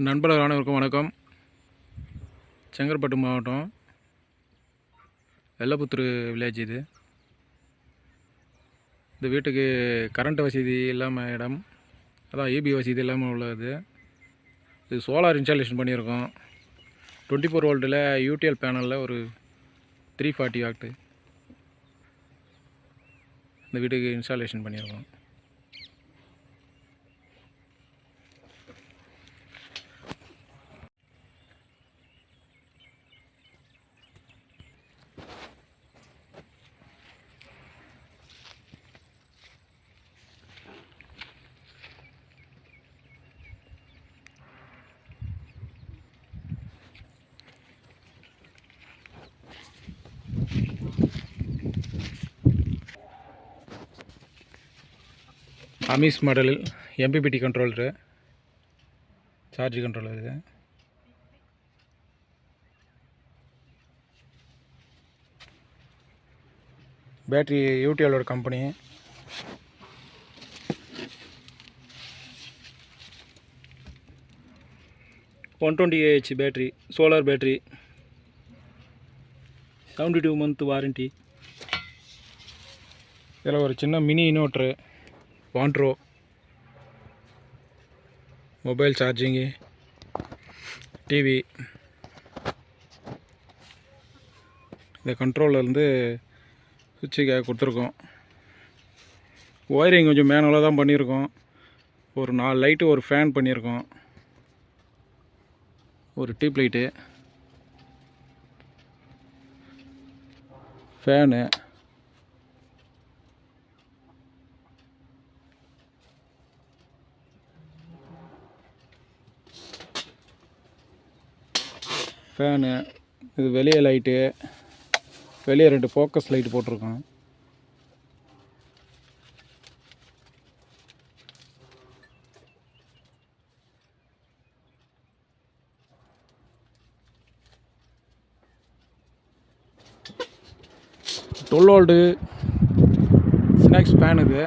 நண்பர்கள் அனைவருக்கும் வணக்கம். செங்கல்பட்டு மாவட்டம் வெள்ளப்புத்தூர் வில்லேஜ் இது. இந்த வீட்டுக்கு கரண்ட் வசதி இல்லாமல் இடம், அதான் EB வசதி இல்லாமல் உள்ளது. இது சோலார் இன்ஸ்டாலேஷன் பண்ணியிருக்கோம். 24 வோல்ட்டில் யூடிஎல் பேனலில் ஒரு 340 வாட்டு இந்த வீட்டுக்கு இன்ஸ்டாலேஷன் பண்ணியிருக்கோம். அமீஸ் மாடலில் MPPT கண்ட்ரோலரு, சார்ஜ் கண்ட்ரோலர் இது. பேட்ரி யூடிஎலோட company. $120Ah battery, solar battery, 72 month warranty. இதில் ஒரு சின்ன மினி இன்வெர்ட்ரு, வாண்ட்ரோ, மொபைல் சார்ஜிங்கு, டிவி. இந்த கண்ட்ரோலருந்து சுவிட்சுக்காக கொடுத்துருக்கோம். ஒயரிங் கொஞ்சம் மேனுவலாக தான் பண்ணியிருக்கோம். ஒரு 4 லைட்டு, ஒரு ஃபேன் பண்ணியிருக்கோம், ஒரு டியூப் லைட்டு, ஃபேனு, இது வெளியே லைட்டு, வெளியே 2 ஃபோக்கஸ் லைட்டு போட்டிருக்கோம். $12 வோல்ட்டு ஸ்நாக்ஸ் ஃபேன் இது.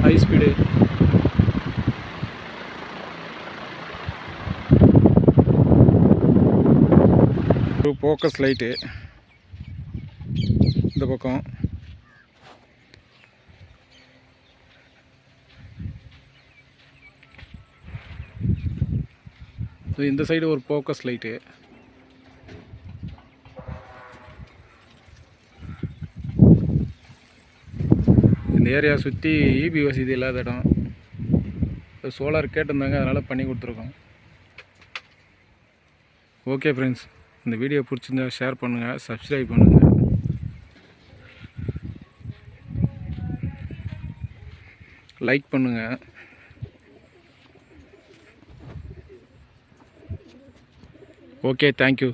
High speed. ஒரு ஃபோக்கஸ் லைட்டு இந்த பக்கம். இந்த சைடு ஒரு ஃபோக்கஸ் லைட்டு. இந்த ஏரியா சுற்றி EB வசதி இல்லாத இடம். சோலார் கேட்டிருந்தாங்க, அதனால் பண்ணி கொடுத்துருக்கோம். ஓகே ஃப்ரெண்ட்ஸ், இந்த வீடியோ பிடிச்சிருந்தா ஷேர் பண்ணுங்கள், சப்ஸ்கிரைப் பண்ணுங்கள், லைக் பண்ணுங்கள். Okay, thank you.